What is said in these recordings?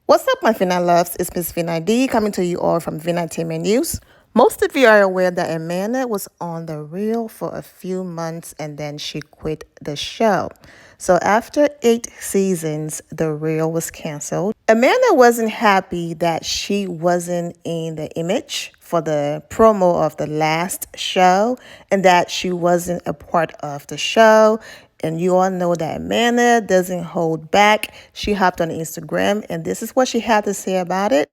What's up, my Vina loves? It's Miss Vina D coming to you all from Vina Entertainment News. Most of you are aware that Amanda was on The Real for a few months and then she quit the show. So after 8 seasons, The Real was canceled. Amanda wasn't happy that she wasn't in the image for the promo of the last show and that she wasn't a part of the show. And you all know that Amanda doesn't hold back. She hopped on Instagram, and this is what she had to say about it.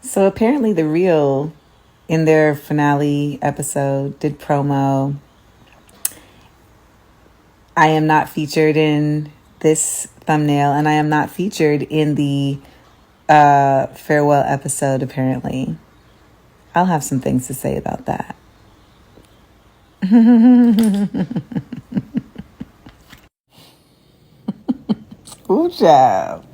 So apparently, The Real, in their finale episode, did promo. I am not featured in this thumbnail, and I am not featured in the farewell episode, apparently. I'll have some things to say about that. Ooh, child.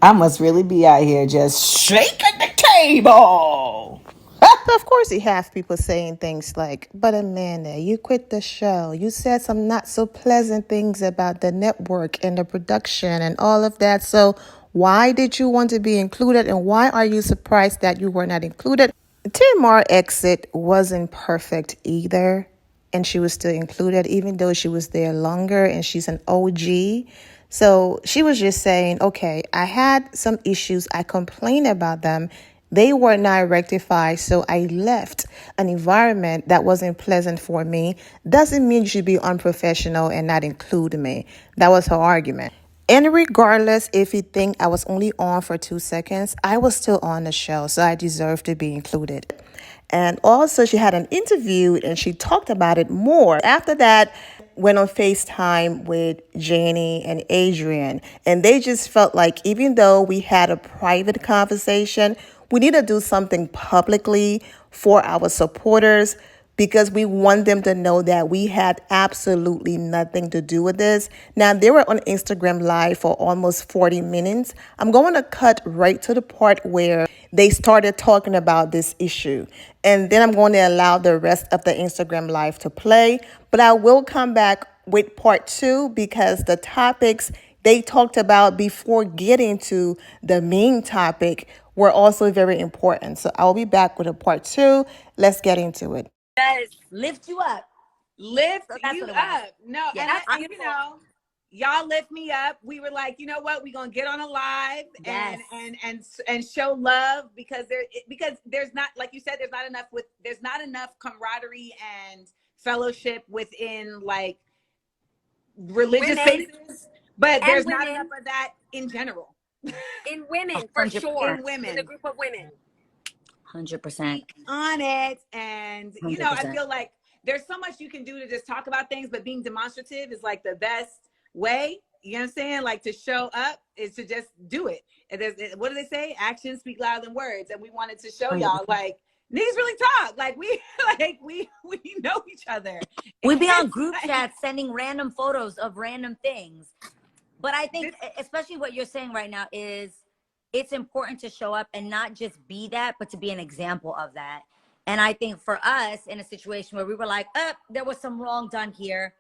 I must really be out here just shaking the table. So of course, you have people saying things like, but Amanda, you quit the show. You said some not so pleasant things about the network and the production and all of that. So why did you want to be included? And why are you surprised that you were not included? Tamar exit wasn't perfect either. And she was still included, even though she was there longer and she's an OG. So she was just saying, okay, I had some issues. I complained about them. They were not rectified, so I left an environment that wasn't pleasant for me. Doesn't mean you should be unprofessional and not include me. That was her argument. And regardless if you think I was only on for 2 seconds, I was still on the show, so I deserve to be included. And also, she had an interview and she talked about it more. After that, went on FaceTime with Janie and Adrian, and they just felt like even though we had a private conversation, we need to do something publicly for our supporters because we want them to know that we had absolutely nothing to do with this. Now, they were on Instagram Live for almost 40 minutes. I'm going to cut right to the part where they started talking about this issue. And then I'm going to allow the rest of the Instagram Live to play. But I will come back with part two because the topics they talked about before getting to the main topic were also very important. So I'll be back with a part two. Let's get into it. Does lift you up. Lift So that's you what it was. up. No, Yeah, and that's I, beautiful. y'all lift me up. We were like, you know what? We're gonna get on a live Yes. and show love because there's not, like you said, there's not enough camaraderie and fellowship within like religious Women spaces, but and there's not women enough of that in general. in women for 100%. sure. In women. In a group of women. 100%. On it, and you know, I 100%. feel like there's so much you can do to just talk about things, but being demonstrative is like the best way. You know what I'm saying? Like to show up is to just do it. And what do they say? Actions speak louder than words. And we wanted to show y'all 100%. like niggas really talk. Like we we know each other. We be on It's group like, chats sending random photos of random things. But I think, this, especially what you're saying right now, is it's important to show up and not just be that, but to be an example of that. And I think for us, in a situation where we were like, there was some wrong done here.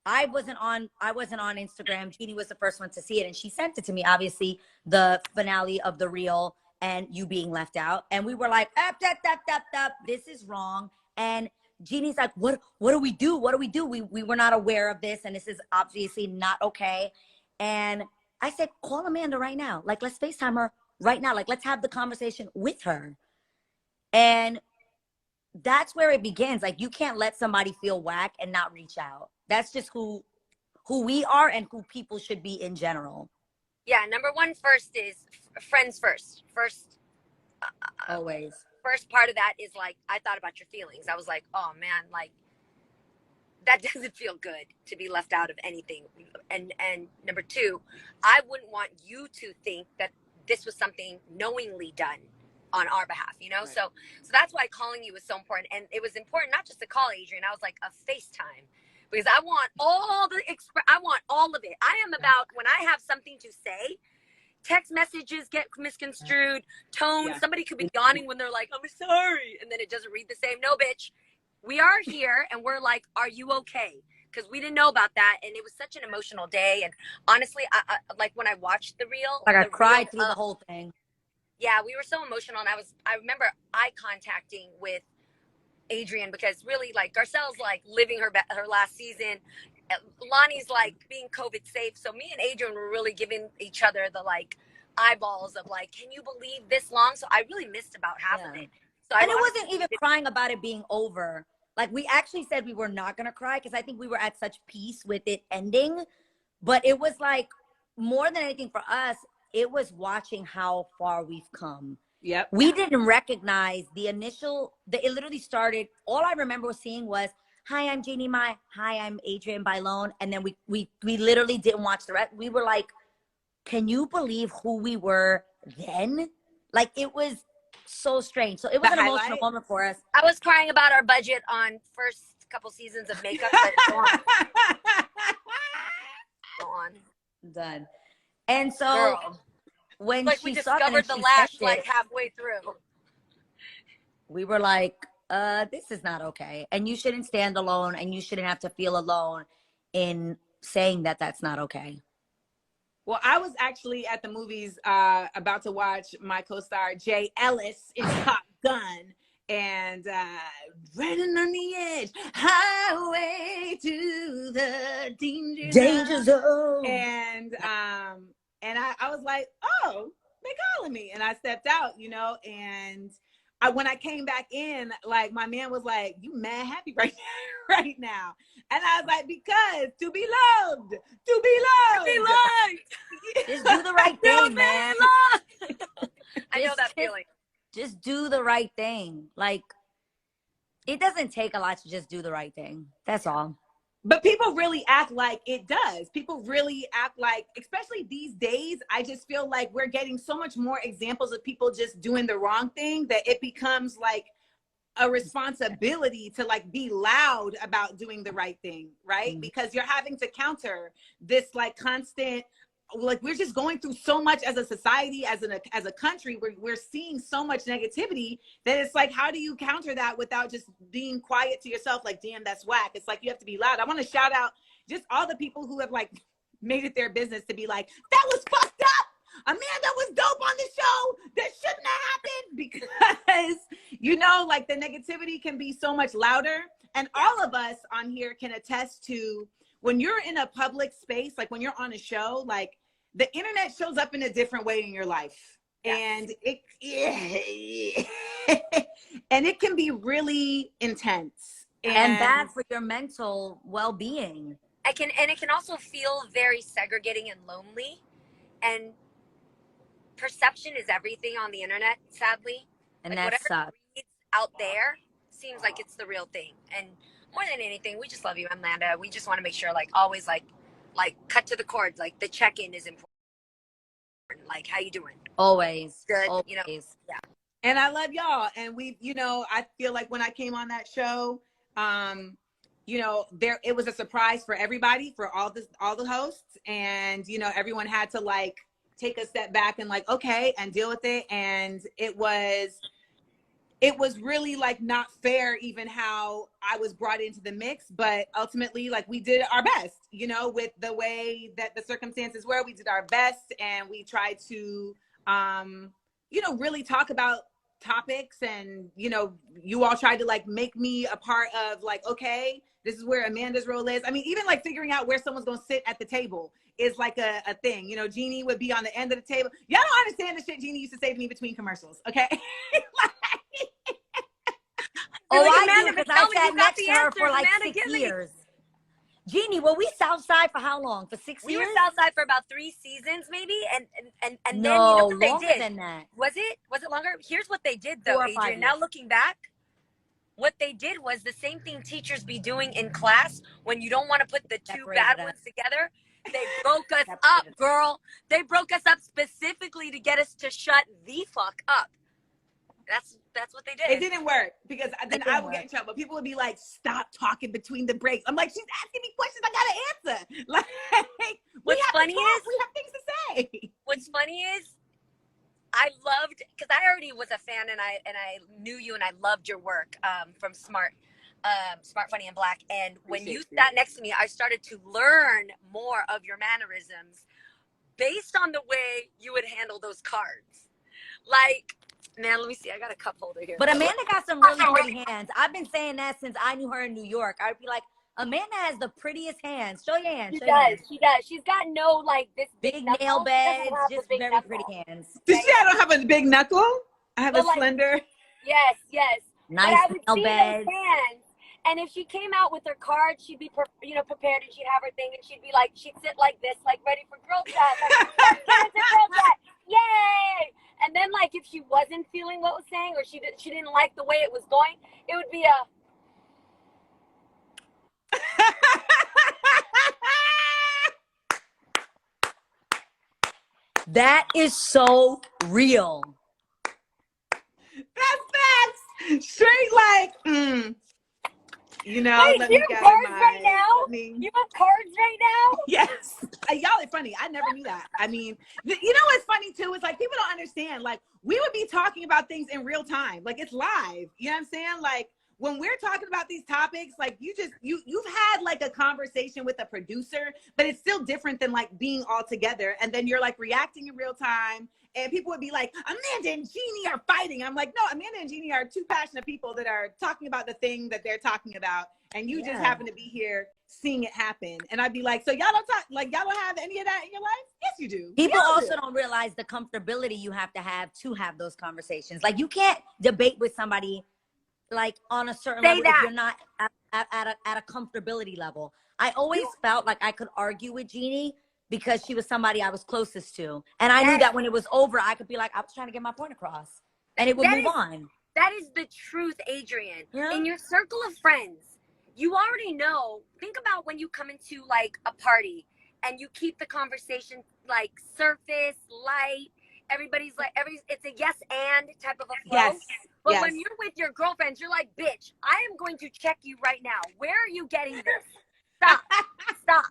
I wasn't on Instagram. Jeannie was the first one to see it, and she sent it to me. Obviously, the finale of The Real and you being left out, and we were like, this is wrong. And Jeannie's like, what do we do? What do we do? We were not aware of this, and this is obviously not okay. And I said, call Amanda right now. Like, let's FaceTime her right now. Like, let's have the conversation with her. And that's where it begins. Like, you can't let somebody feel whack and not reach out. That's just who we are and who people should be in general. Yeah, number one first is friends first. Always. First part of that is like, I thought about your feelings. I was like, oh man, like that doesn't feel good to be left out of anything. And number two, I wouldn't want you to think that this was something knowingly done on our behalf, you know? Right. So that's why calling you was so important. And it was important not just to call Adrian, I was like a FaceTime. Because I want I want all of it. I am about when I have something to say, text messages get misconstrued, tone. Yeah. Somebody could be yawning when they're like, I'm sorry. And then it doesn't read the same. No, bitch. We are here and we're like, are you okay? because we didn't know about that, and it was such an emotional day. And honestly, I like when I watched the reel, Like I the cried reel through the of, whole thing. yeah, we were so emotional, and I remember eye contacting with Adrian, because really, like, Garcelle's like living her last season. Lonnie's like being COVID safe. So me and Adrian were really giving each other the like eyeballs of like, can you believe this long? So I really missed about half of it. So And it wasn't even crying about it being over. Like we actually said we were not going to cry because I think we were at such peace with it ending. But it was like more than anything for us, it was watching how far we've come. Yep. We didn't recognize it literally started. All I remember seeing was, hi, I'm Jeannie Mai. Hi, I'm Adrian Bailon. And then we literally didn't watch the rest. We were like, can you believe who we were then? Like it was so strange. So it was an emotional moment for us. I was crying about our budget on first couple seasons of makeup, but go on. Go on. Done. And so Girl, when like she we saw discovered the lash like halfway through, we were like, this is not okay. And you shouldn't stand alone, and you shouldn't have to feel alone in saying that that's not okay. Well, I was actually at the movies about to watch my co-star Jay Ellis in Top Gun, and running on the edge, highway to the danger zone. And I was like, oh, they calling me, and I stepped out, you know, and when I came back in, like my man was like, you mad happy right now. And I was like, because to be loved. Just do the right thing, man. I know that feeling. Just do the right thing. Like, it doesn't take a lot to just do the right thing. That's all. But people really act like it does. People really act like, especially these days, I just feel like we're getting so much more examples of people just doing the wrong thing that it becomes like a responsibility to like be loud about doing the right thing, right? Mm-hmm. Because you're having to counter this like constant, like we're just going through so much as a society, as a country, we're seeing so much negativity that it's like, how do you counter that without just being quiet to yourself? Like, damn, that's whack. It's like, you have to be loud. I want to shout out just all the people who have like made it their business to be like, that was fucked up. Amanda was dope on the show. That shouldn't have happened, because, you know, like the negativity can be so much louder. And all of us on here can attest to when you're in a public space, like when you're on a show, like the internet shows up in a different way in your life. Yes. And it can be really intense and bad for your mental well-being. It can also feel very segregating and lonely. And perception is everything on the internet, sadly. And like that sucks. Out there seems like it's the real thing. And more than anything, we just love you, Amanda. We just want to make sure, like, always, like cut to the cord. Like, the check-in is important. Like, how you doing? Always. Good. Always. You know, yeah. And I love y'all. And we, you know, I feel like when I came on that show, you know, it was a surprise for everybody, for all the hosts. And, you know, everyone had to like take a step back and like, okay, and deal with it. And it was really like not fair even how I was brought into the mix, but ultimately like we did our best, you know, with the way that the circumstances were. We did our best, and we tried to you know, really talk about topics, and you know, you all tried to like make me a part of like, okay, this is where Amanda's role is. I mean, even like figuring out where someone's gonna sit at the table is like a thing. You know, Jeannie would be on the end of the table. Y'all don't understand the shit Jeannie used to say to me between commercials, okay? Oh, like, I do, because I sat next to her for like Amanda, 6 years. Jeannie, were we Southside for how long? For 6 years? We were Southside for about 3 seasons, maybe, and no, then you know what they did? Than that. Was it longer? Here's what they did, though, Adrian. Now looking back, what they did was the same thing teachers be doing in class when you don't want to put the two bad ones together. They broke us up, girl. They broke us up specifically to get us to shut the fuck up. That's what they did. It didn't work, because then I would get in trouble. People would be like, stop talking between the breaks. I'm like, she's asking me questions, I gotta answer. Like, we have things to say. What's funny is I loved, because I already was a fan, and I knew you, and I loved your work from Smart. Smart, Funny, and Black. And when you Appreciate you. sat next to me, I started to learn more of your mannerisms based on the way you would handle those cards. Like, man, let me see. I got a cup holder here. But Amanda got some really pretty hands. I've been saying that since I knew her in New York. I'd be like, Amanda has the prettiest hands. Show your hands. Show your hands. She does. She's got no, like, this Big knuckle. nail She doesn't beds, have the just big very knuckle. pretty hands. Did you say I don't have a big knuckle? I have But, a like, slender. Yes. Nice but I would nail see beds. those hands, and if she came out with her card, she'd be prepared, and she'd have her thing, and she'd be like, she'd sit like this, like ready for girl chat, like get into girl chat, yay! And then, like, if she wasn't feeling what was saying, or she didn't like the way it was going, it would be a That is so real. That's facts. Straight like, you know, Wait, let you me have get cards my, right now? let me- You have cards right now? Yes. Y'all are funny. I never knew that. I mean, you know what's funny too? Is like people don't understand. Like we would be talking about things in real time. Like it's live. You know what I'm saying? Like when we're talking about these topics, like you've had like a conversation with a producer, but it's still different than like being all together. And then you're like reacting in real time. And people would be like, Amanda and Jeannie are fighting. I'm like, no, Amanda and Jeannie are two passionate people that are talking about the thing that they're talking about. And you just happen to be here seeing it happen. And I'd be like, so y'all don't talk, like y'all don't have any of that in your life? Yes, you do. People also don't realize the comfortability you have to have those conversations. Like you can't debate with somebody like on a certain level if you're not at a comfortability level. I always felt like I could argue with Jeannie because she was somebody I was closest to. And I knew that when it was over, I could be like, I was trying to get my point across. And it would move on. That is the truth, Adrienne. Yeah. In your circle of friends, you already know. Think about when you come into like a party and you keep the conversation like surface, light. Everybody's like, it's a yes and type of a flow. Yes. But when you're with your girlfriends, you're like, bitch, I am going to check you right now. Where are you getting this? Stop.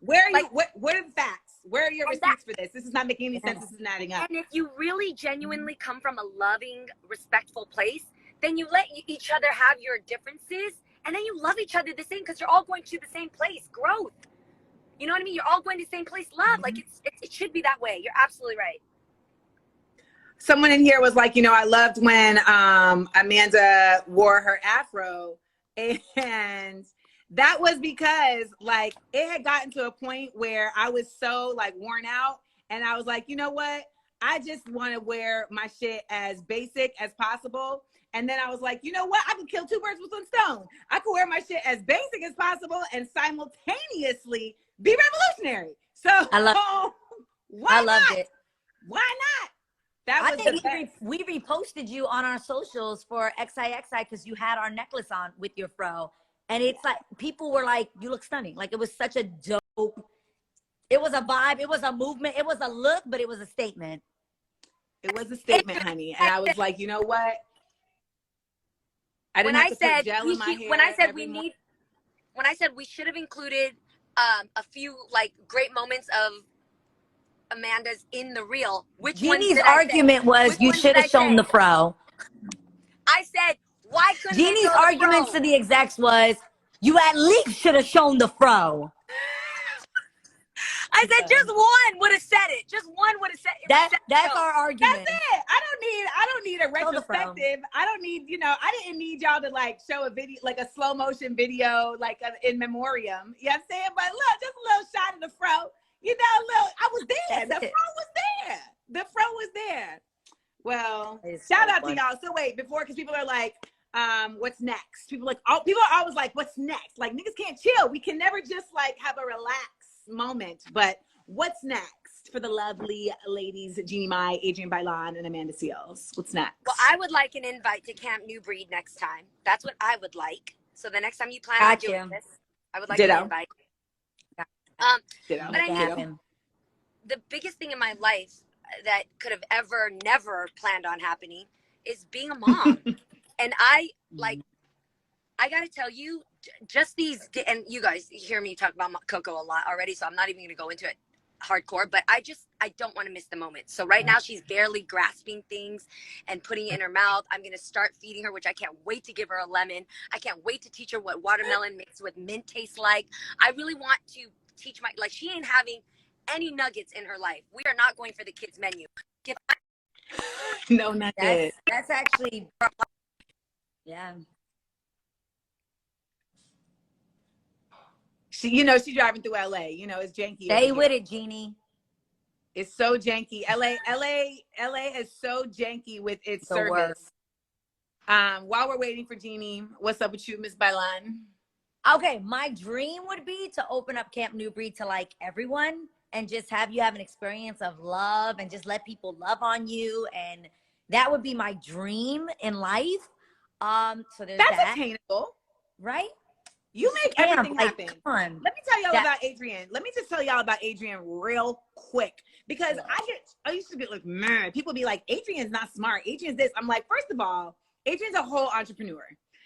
Where are you? What are the facts? Where are your receipts for this? This is not making any sense. This isn't adding up. And if you really genuinely come from a loving, respectful place, then you let each other have your differences, and then you love each other the same because you're all going to the same place, growth. You know what I mean? You're all going to the same place, love. Like it should be that way. You're absolutely right. Someone in here was like, you know, I loved when Amanda wore her afro, and that was because like it had gotten to a point where I was so like worn out, and I was like, you know what? I just want to wear my shit as basic as possible. And then I was like, you know what? I could kill two birds with one stone. I could wear my shit as basic as possible and simultaneously be revolutionary. So I loved it. Why not? That was we reposted you on our socials for XIXI because you had our necklace on with your fro. And it's like, people were like, you look stunning. Like, it was such a dope, it was a vibe. It was a movement. It was a look, but it was a statement. It was a statement, honey. And I was like, you know what? I didn't have to put gel in my hair. When I said we should have included a few like great moments of Amanda's in the reel. Jeannie's argument was you should have shown the fro. I said, why couldn't Jeannie's argument to the execs was you at least should have shown the fro. I said just one would have said it. Just one would have said it. That's our argument. That's it. I don't need a retrospective. I don't need, you know, I didn't need y'all to like show a video, like a slow motion video, like in memoriam. You know what I'm saying? But look, just a little shot of the fro. You know, I was there. The fro was there. The fro was there. Well, shout out to y'all. So wait, because people are like, what's next? People are always like, what's next? Like niggas can't chill. We can never just like have a relaxed moment. But what's next for the lovely ladies, Jeannie Mai, Adrienne Bailon, and Amanda Seales? What's next? Well, I would like an invite to Camp New Breed next time. That's what I would like. So the next time you plan on doing this, I would like an invite. But I mean, the biggest thing in my life that could have ever never planned on happening is being a mom. And I gotta tell you, just these, and you guys hear me talk about Coco a lot already, so I'm not even gonna go into it. hardcore, but I don't want to miss the moment. So right now she's barely grasping things and putting it in her mouth. I'm going to start feeding her, which I can't wait to give her a lemon. I can't wait to teach her what watermelon mixed with mint tastes like. I really want to teach like, she ain't having any nuggets in her life. We are not going for the kids menu. No, not good. That's actually, yeah. She's driving through LA. It's janky. Stay with it, Jeannie. It's so janky. LA is so janky with its The service. While we're waiting for Jeannie, what's up with you, Miss Bailan? Okay, my dream would be to open up Camp Newbury to like everyone and just have you have an experience of love and just let people love on you. And that would be my dream in life. So there's That's attainable, right? You make everything happen. Come on. Let me tell y'all about Adrienne. Let me just tell y'all about Adrienne real quick, because I used to be like, man, people be like, Adrienne's not smart. Adrienne's this. I'm like, first of all, Adrienne's a whole entrepreneur.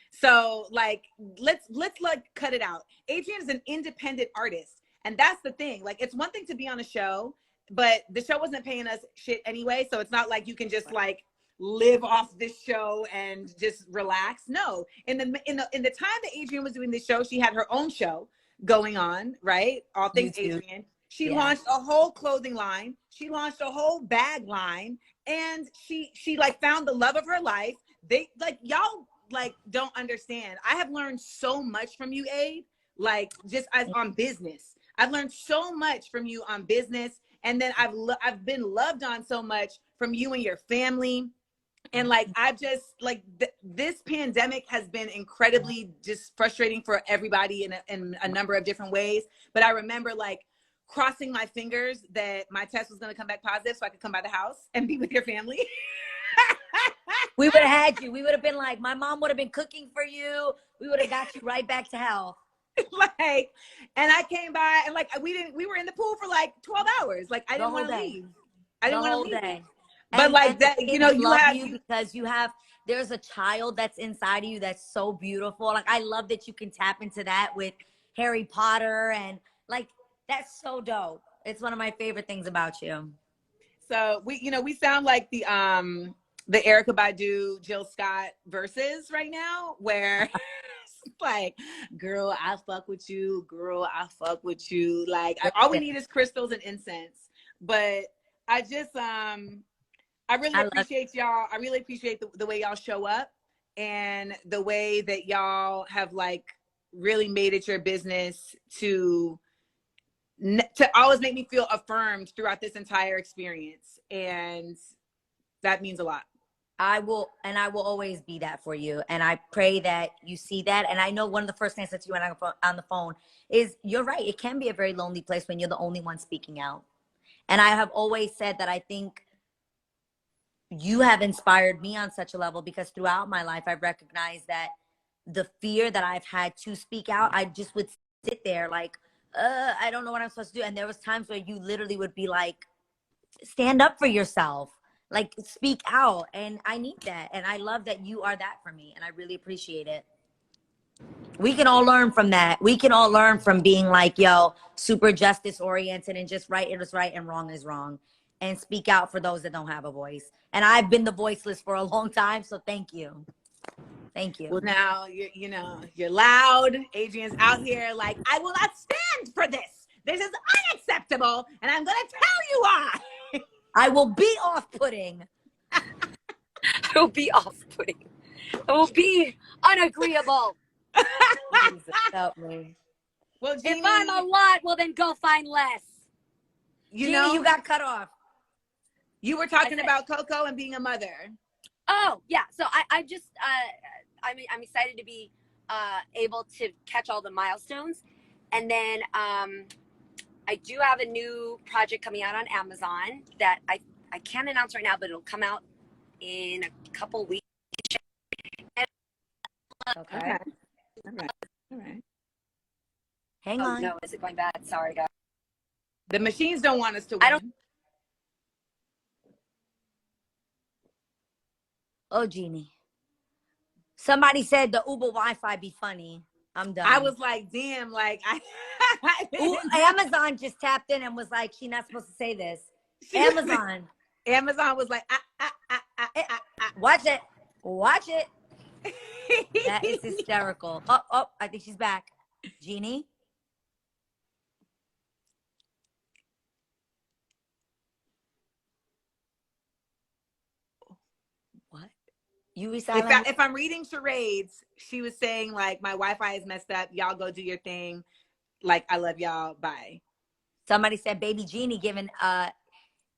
So like, let's like cut it out. Adrienne is an independent artist. And that's the thing. Like, it's one thing to be on a show, but the show wasn't paying us shit anyway. So it's not like you can just like live off this show and just relax. No, in the time that Adrienne was doing this show, she had her own show going on, right? All things YouTube. Adrienne. She launched a whole clothing line. She launched a whole bag line, and she like found the love of her life. They like, y'all like don't understand. I have learned so much from you, Abe. Like, just as on business, I've learned so much from you on business, and then I've been loved on so much from you and your family. And like, I've just like this pandemic has been incredibly just frustrating for everybody in a number of different ways. But I remember like crossing my fingers that my test was going to come back positive so I could come by the house and be with your family. We would have had you. We would have been like, my mom would have been cooking for you. We would have got you right back to health. Like, and I came by and like, we were in the pool for like 12 hours. Like, I didn't want to leave. I didn't want to leave. Day. But and, like that, you love you because there's a child that's inside of you that's so beautiful. Like, I love that you can tap into that with Harry Potter, and like, that's so dope. It's one of my favorite things about you. So we sound like the Erykah Badu, Jill Scott verses right now, where it's like, girl, I fuck with you. Girl, I fuck with you. Like, all we need is crystals and incense. But I just, I really appreciate y'all. I really appreciate the way y'all show up and the way that y'all have like really made it your business to always make me feel affirmed throughout this entire experience. And that means a lot. I will always be that for you. And I pray that you see that. And I know one of the first things that you went on the phone is, you're right. It can be a very lonely place when you're the only one speaking out. And I have always said that I think you have inspired me on such a level, because throughout my life, I've recognized that the fear that I've had to speak out, I just would sit there like, I don't know what I'm supposed to do. And there was times where you literally would be like, stand up for yourself, like speak out. And I need that. And I love that you are that for me. And I really appreciate it. We can all learn from that. We can all learn from being like, yo, super justice oriented and just right is right and wrong is wrong. And speak out for those that don't have a voice. And I've been the voiceless for a long time. So thank you. Thank you. Well, now you're loud. Adrienne's out here like, I will not stand for this. This is unacceptable. And I'm going to tell you why. I will be off-putting. I will be off-putting. I will be unagreeable. Jesus, help me. Well, Jeannie, if I'm a lot, well, then go find less. Jeannie, you got cut off. You were talking about Coco and being a mother. Oh, yeah. So I'm excited to be able to catch all the milestones. And then I do have a new project coming out on Amazon that I can't announce right now, but it'll come out in a couple weeks. Okay. All right. Hang on. No, is it going bad? Sorry, guys. The machines don't want us to win. I don't. Oh, Jeannie. Somebody said the Uber Wi-Fi be funny. I'm done. I was like, damn, like Ooh, Amazon just tapped in and was like, she's not supposed to say this. Amazon was like, watch it. Watch it. That is hysterical. Oh, I think she's back. Jeannie? What? You resilient? If I'm reading charades, she was saying like, my Wi-Fi is messed up. Y'all go do your thing. Like, I love y'all. Bye. Somebody said baby Jeannie giving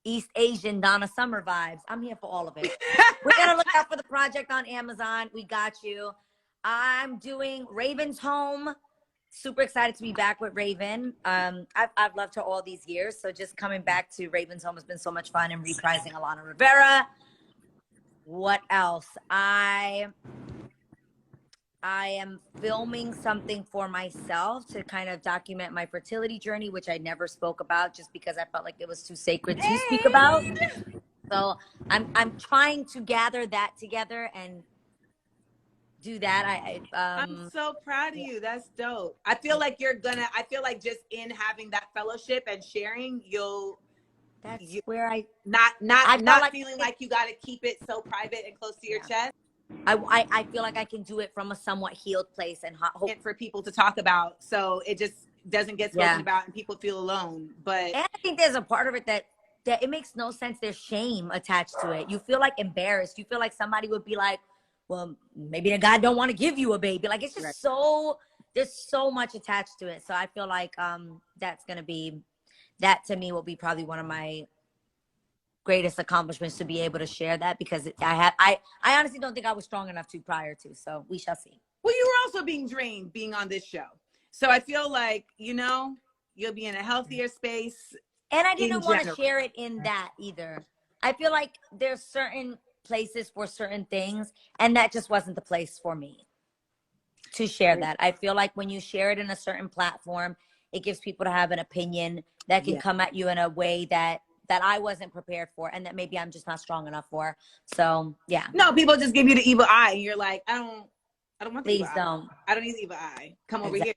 East Asian Donna Summer vibes. I'm here for all of it. We're gonna look out for the project on Amazon. We got you. I'm doing Raven's Home. Super excited to be back with Raven. I've loved her all these years. So just coming back to Raven's Home has been so much fun, and reprising Alana Rivera. What else? I am filming something for myself to kind of document my fertility journey, which I never spoke about just because I felt like it was too sacred to speak about. So I'm trying to gather that together and do that. I'm so proud of you. That's dope. I feel like I feel like just in having that fellowship and sharing, where I not feeling like you got to keep it so private and close to your chest. I feel like I can do it from a somewhat healed place and hope for people to talk about, so it just doesn't get spoken about and people feel alone. But and I think there's a part of it that it makes no sense. There's shame attached to it. You feel like embarrassed. You feel like somebody would be like, well, maybe the guy don't want to give you a baby. Like, it's just there's so much attached to it. So I feel like that's gonna be, that to me will be probably one of my greatest accomplishments, to be able to share that, because I honestly don't think I was strong enough to prior to. So we shall see. Well, you were also being drained being on this show. So I feel like, you'll be in a healthier space. And I didn't want to share it in that either. I feel like there's certain places for certain things, and that just wasn't the place for me to share that. I feel like when you share it in a certain platform, it gives people to have an opinion that can come at you in a way that I wasn't prepared for, and that maybe I'm just not strong enough for. So yeah. No, people just give you the evil eye, and you're like, I don't want the Please evil don't. eye. I don't need the evil eye. Come over here.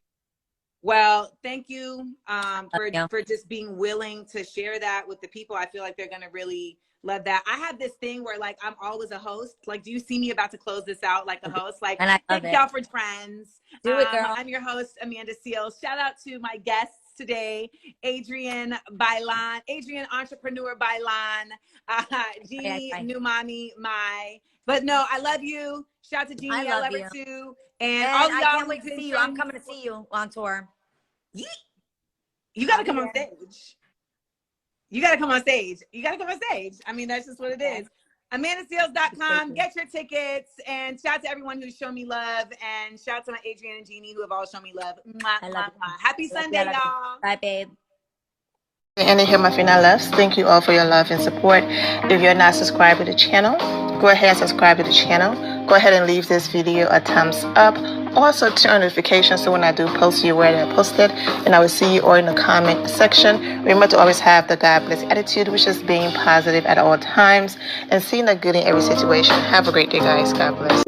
Well, thank you for just being willing to share that with the people. I feel like they're gonna really love that. I have this thing where like I'm always a host. Like, do you see me about to close this out like a host? Like, and thank y'all for friends. Do it, girl. I'm your host, Amanda Seals. Shout out to my guests today, Adrienne Entrepreneur Bailan, Jeannie Numami Mai. But no, I love you. Shout out to Jeannie, I love her too. And all y'all, I can't wait to see you. I'm coming to see you on tour. You gotta come on stage. You gotta come on stage. I mean, that's just what it is. AmandaSeals.com. Get your tickets, and shout out to everyone who's shown me love, and shout out to my Adrienne and Jeannie who have all shown me love. I love you. Happy Sunday, y'all. Bye, babe. And here my final loves. Thank you all for your love and support. If you're not subscribed to the channel, go ahead and subscribe to the channel. Go ahead and leave this video a thumbs up. Also turn on notifications so when I do post, you're aware that I posted. And I will see you all in the comment section. Remember to always have the God bless attitude, which is being positive at all times and seeing the good in every situation. Have a great day, guys. God bless.